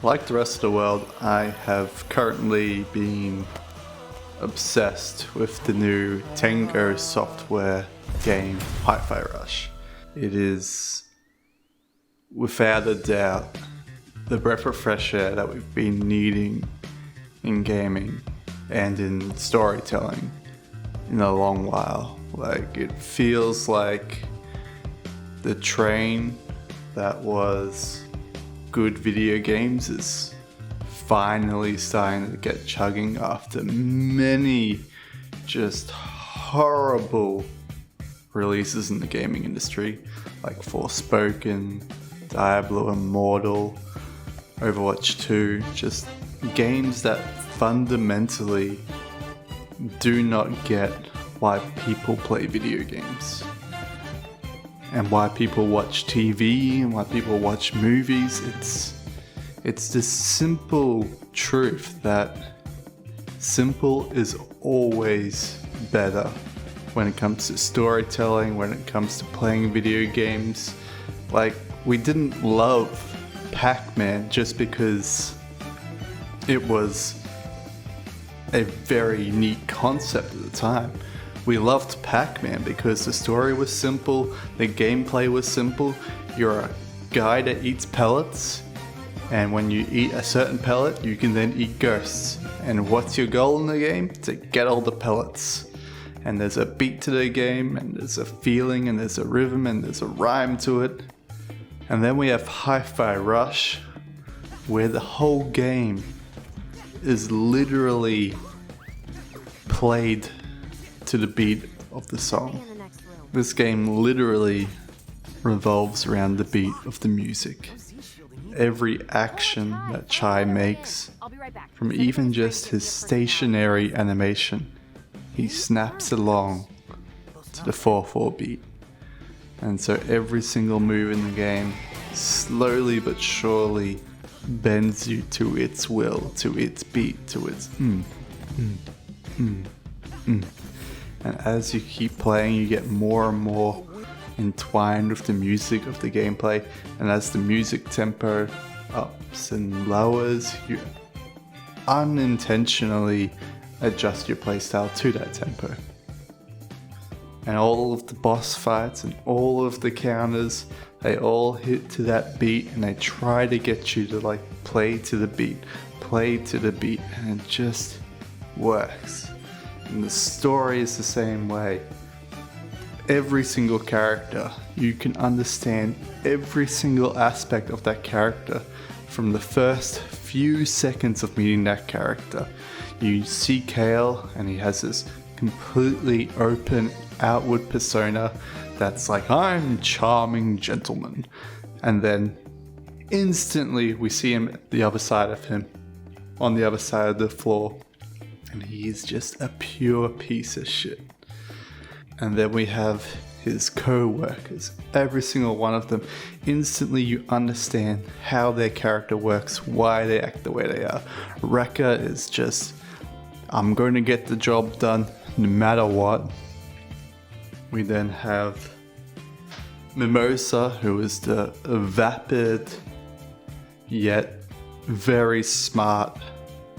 Like the rest of the world, I have currently been obsessed with the new Tango software game, Hi-Fi Rush. It is, without a doubt, the breath of fresh air that we've been needing in gaming and in storytelling in a long while. Like, it feels like the train that was good video games is finally starting to get chugging after many just horrible releases in the gaming industry, like Forspoken, Diablo Immortal, Overwatch 2, just games that fundamentally do not get why people play video games and why people watch TV and why people watch movies. It's this simple truth that simple is always better when it comes to storytelling, when it comes to playing video games. Like, we didn't love Pac-Man just because it was a very neat concept at the time. We loved Pac-Man because the story was simple, the gameplay was simple. You're a guy that eats pellets, and when you eat a certain pellet, you can then eat ghosts. And what's your goal in the game? To get all the pellets. And there's a beat to the game, and there's a feeling, and there's a rhythm, and there's a rhyme to it. And then we have Hi-Fi Rush, where the whole game is literally played to the beat of the song. This game literally revolves around the beat of the music. Every action that Chai makes, from even just his stationary animation, he snaps along to the 4/4 beat. And so every single move in the game, slowly but surely, bends you to its will, to its beat, to its And as you keep playing, you get more and more entwined with the music of the gameplay. And as the music tempo ups and lowers, you unintentionally adjust your playstyle to that tempo. And all of the boss fights and all of the counters, they all hit to that beat, and they try to get you to play to the beat, and it just works. And the story is the same way. Every single character, you can understand every single aspect of that character from the first few seconds of meeting that character. You see Kale, and he has this completely open outward persona that's like, I'm charming gentleman. And then instantly we see him at the other side of him, on the other side of the floor. And he's just a pure piece of shit. And then we have his co-workers, every single one of them. Instantly you understand how their character works, why they act the way they are. Rekka is just, I'm going to get the job done no matter what. We then have Mimosa, who is the vapid yet very smart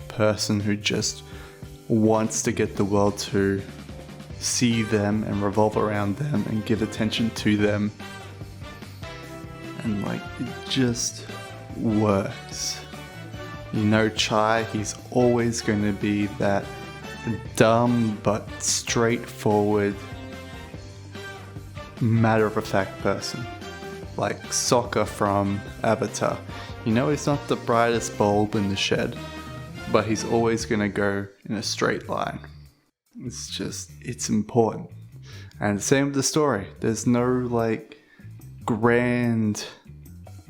person who just wants to get the world to see them and revolve around them and give attention to them. And it just works. You know, Chai, he's always going to be that dumb but straightforward, matter-of-fact person. Like Sokka from Avatar. You know, he's not the brightest bulb in the shed, but he's always going to go in a straight line. It's important. And same with the story. There's no grand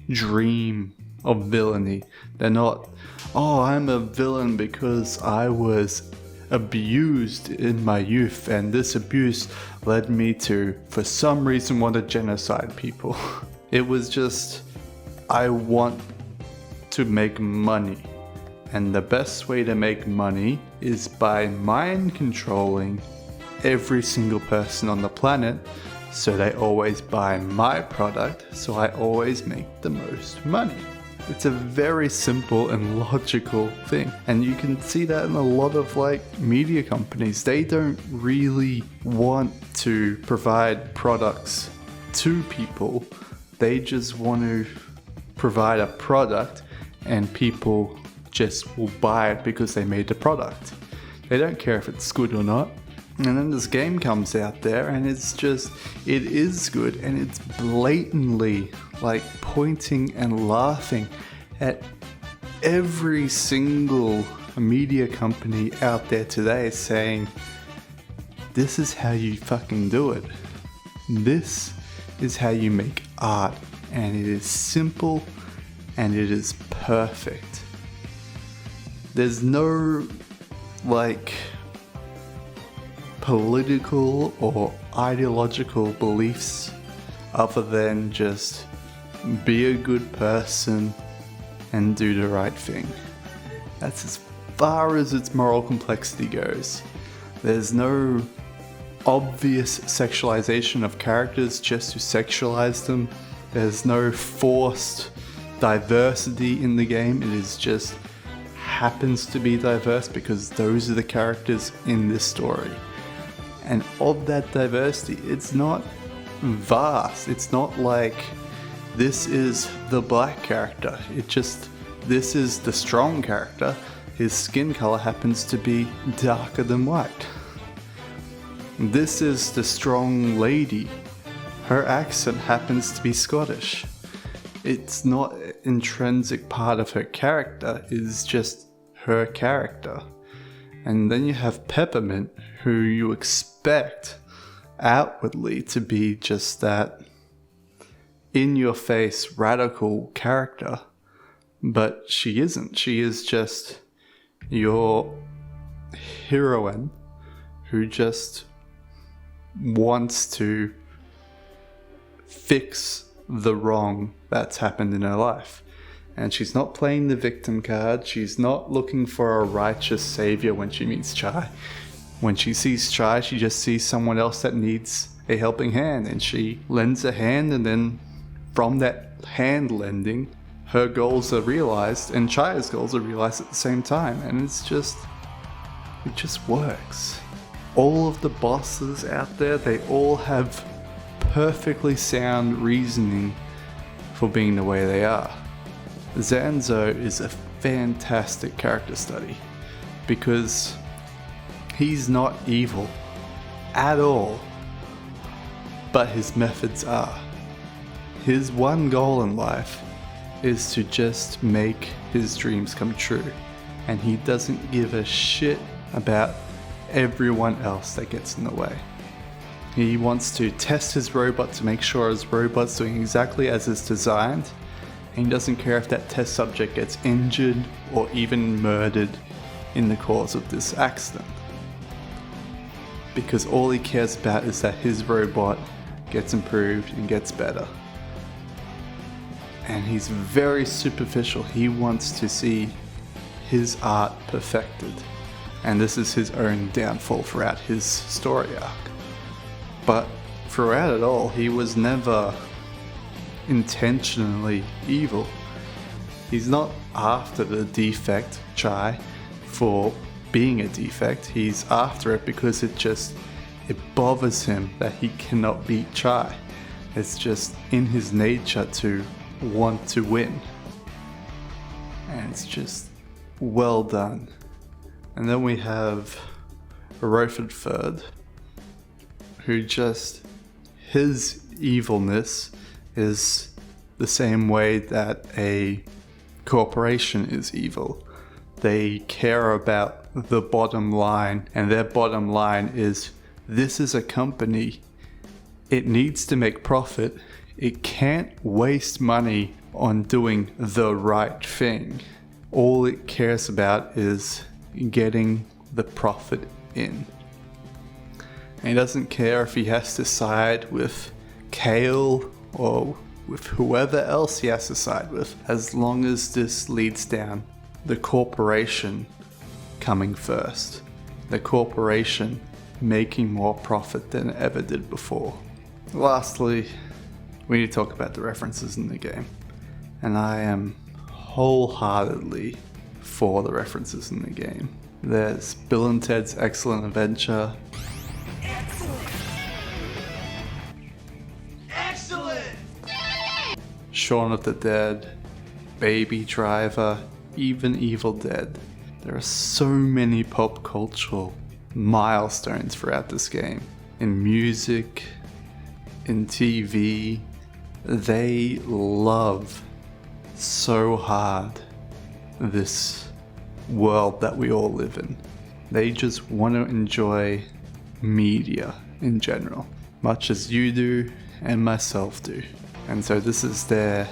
dream of villainy. They're not, oh, I'm a villain because I was abused in my youth and this abuse led me to, for some reason, want to genocide people. It was just, I want to make money. And the best way to make money is by mind controlling every single person on the planet so they always buy my product, so I always make the most money. It's a very simple and logical thing. And you can see that in a lot of media companies. They don't really want to provide products to people. They just want to provide a product and people just will buy it because they made the product. They don't care if it's good or not. And then this game comes out there and it is good, and it's blatantly pointing and laughing at every single media company out there today, saying, this is how you fucking do it. This is how you make art, and it is simple and it is perfect. There's no political or ideological beliefs other than just be a good person and do the right thing. That's as far as its moral complexity goes. There's no obvious sexualization of characters just to sexualize them. There's no forced diversity in the game. It is just happens to be diverse because those are the characters in this story. And of that diversity, it's not vast. It's not like this is the black character. This is the strong character. His skin color happens to be darker than white. This is the strong lady. Her accent happens to be Scottish. It's not an intrinsic part of her character, it's just her character. And then you have Peppermint, who you expect outwardly to be just that in-your-face radical character, but she isn't. She is just your heroine who just wants to fix the wrong that's happened in her life. And she's not playing the victim card. She's not looking for a righteous savior when she meets Chai. When she sees Chai, she just sees someone else that needs a helping hand, and she lends a hand, and then from that hand lending, her goals are realized and Chai's goals are realized at the same time. And it just works. All of the bosses out there, they all have perfectly sound reasoning for being the way they are. Zanzo is a fantastic character study because he's not evil at all, but his methods are. His one goal in life is to just make his dreams come true, and he doesn't give a shit about everyone else that gets in the way. He wants to test his robot to make sure his robot's doing exactly as it's designed, and he doesn't care if that test subject gets injured or even murdered in the course of this accident. Because all he cares about is that his robot gets improved and gets better. And he's very superficial. He wants to see his art perfected. And this is his own downfall throughout his story arc. But throughout it all, he was never intentionally evil. He's not after the defect, Chai, for being a defect. He's after it because it bothers him that he cannot beat Chai. It's just in his nature to want to win. And it's just well done. And then we have Rotherford, who his evilness is the same way that a corporation is evil. They care about the bottom line, and their bottom line is, this is a company. It needs to make profit. It can't waste money on doing the right thing. All it cares about is getting the profit in. And he doesn't care if he has to side with Kale or with whoever else he has to side with, as long as this leads down the corporation coming first. The corporation making more profit than it ever did before. Lastly, we need to talk about the references in the game. And I am wholeheartedly for the references in the game. There's Bill and Ted's Excellent Adventure. Excellent! Shaun of the Dead, Baby Driver, even Evil Dead. There are so many pop cultural milestones throughout this game. In music, in TV, they love so hard this world that we all live in. They just want to enjoy media in general, much as you do and myself do. And so this is their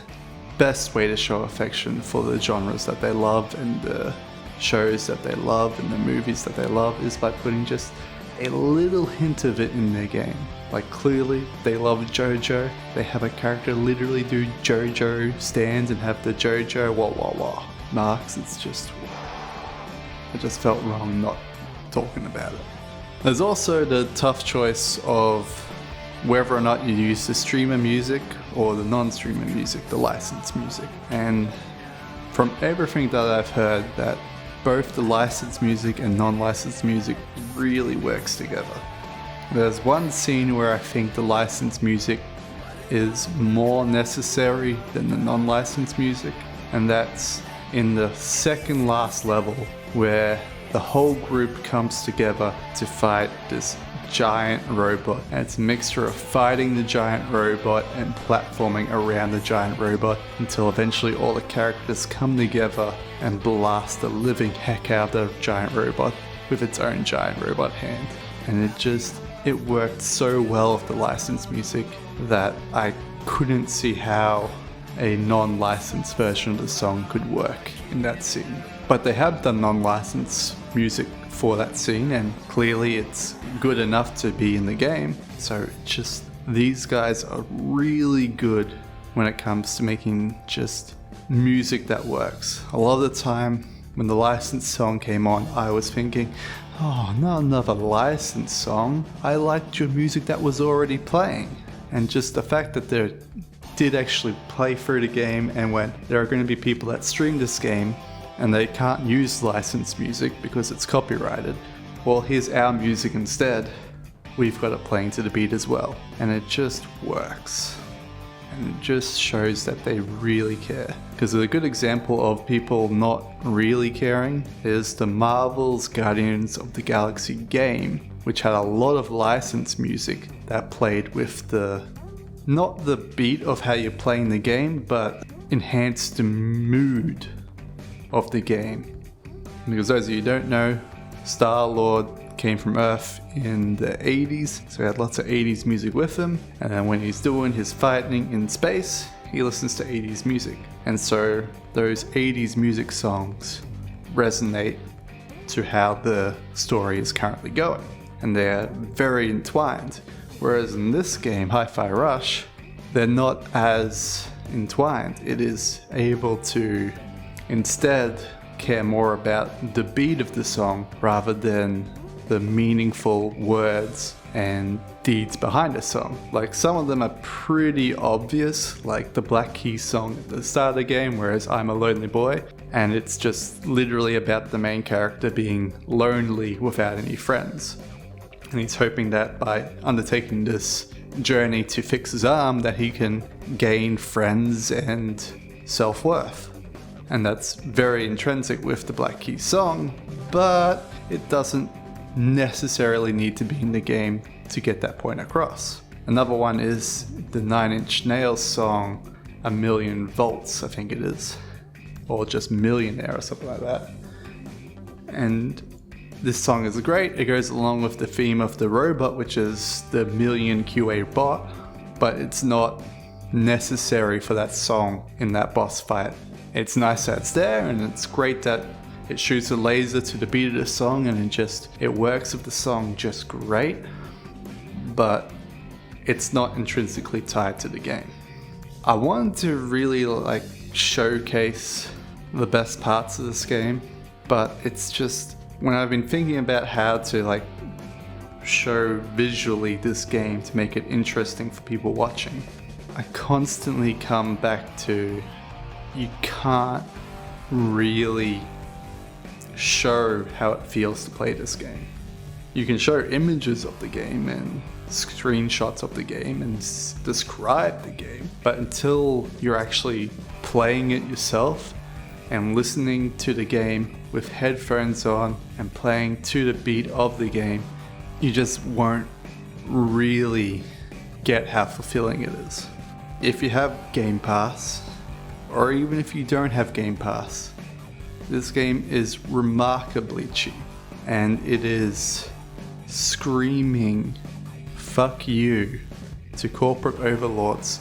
best way to show affection for the genres that they love and the shows that they love and the movies that they love, is by putting just a little hint of it in their game. Like, clearly they love JoJo. They have a character literally do JoJo stands and have the JoJo wah wah wah marks. It's just, I just felt wrong not talking about it. There's also the tough choice of whether or not you use the streamer music or the non-streamer music, the licensed music. And from everything that I've heard, that both the licensed music and non-licensed music really works together. There's one scene where I think the licensed music is more necessary than the non-licensed music, and that's in the second last level where the whole group comes together to fight this giant robot, and it's a mixture of fighting the giant robot and platforming around the giant robot until eventually all the characters come together and blast the living heck out of the giant robot with its own giant robot hand. And it worked so well with the licensed music that I couldn't see how a non-licensed version of the song could work in that scene. But they have done non-licensed music for that scene, and clearly it's good enough to be in the game. So just, these guys are really good when it comes to making just music that works. A lot of the time when the licensed song came on, I was thinking, oh, not another licensed song. I liked your music that was already playing. And just the fact that they did actually play through the game and went, there are going to be people that stream this game and they can't use licensed music because it's copyrighted. Well, here's our music instead. We've got it playing to the beat as well. And it just works. And it just shows that they really care. Because a good example of people not really caring is the Marvel's Guardians of the Galaxy game, which had a lot of licensed music that played with not the beat of how you're playing the game, but enhanced the mood of the game. Because those of you who don't know, Star-Lord came from Earth in the 80s, so he had lots of 80s music with him, and then when he's doing his fighting in space, he listens to 80s music. And so those 80s music songs resonate to how the story is currently going, and they're very entwined. Whereas in this game, Hi-Fi Rush, they're not as entwined. It is able to instead care more about the beat of the song rather than the meaningful words and deeds behind a song. Like, some of them are pretty obvious, like the Black Keys song at the start of the game, whereas I'm a Lonely Boy, and it's just literally about the main character being lonely without any friends. And he's hoping that by undertaking this journey to fix his arm, that he can gain friends and self-worth. And that's very intrinsic with the Black Keys song, but it doesn't necessarily need to be in the game to get that point across. Another one is the 9 Inch Nails song, A Million Volts, I think it is, or just Millionaire or something like that. And this song is great. It goes along with the theme of the robot, which is the Million QA bot, but it's not necessary for that song in that boss fight. It's nice that it's there, and it's great that it shoots a laser to the beat of the song, and it works with the song just great, but it's not intrinsically tied to the game. I wanted to really showcase the best parts of this game, but it's just, when I've been thinking about how to show visually this game to make it interesting for people watching, I constantly come back to, you can't really show how it feels to play this game. You can show images of the game and screenshots of the game and describe the game, but until you're actually playing it yourself and listening to the game with headphones on and playing to the beat of the game, you just won't really get how fulfilling it is. If you have Game Pass, or even if you don't have Game Pass, this game is remarkably cheap, and it is screaming fuck you to corporate overlords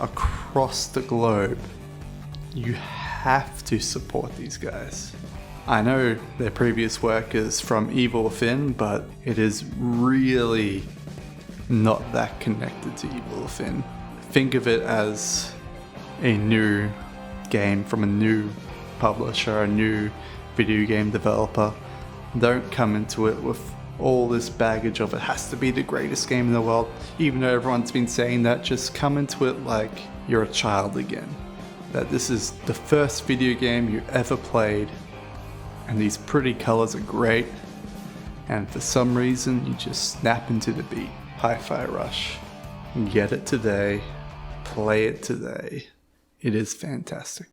across the globe. You have to support these guys. I know their previous work is from Evil Within, but it is really not that connected to Evil Within. Think of it as a new game from a new publisher, a new video game developer. Don't come into it with all this baggage of it has to be the greatest game in the world. Even though everyone's been saying that, just come into it like you're a child again. That this is the first video game you ever played, and these pretty colors are great, and for some reason you just snap into the beat. Hi-Fi Rush. Get it today. Play it today. It is fantastic.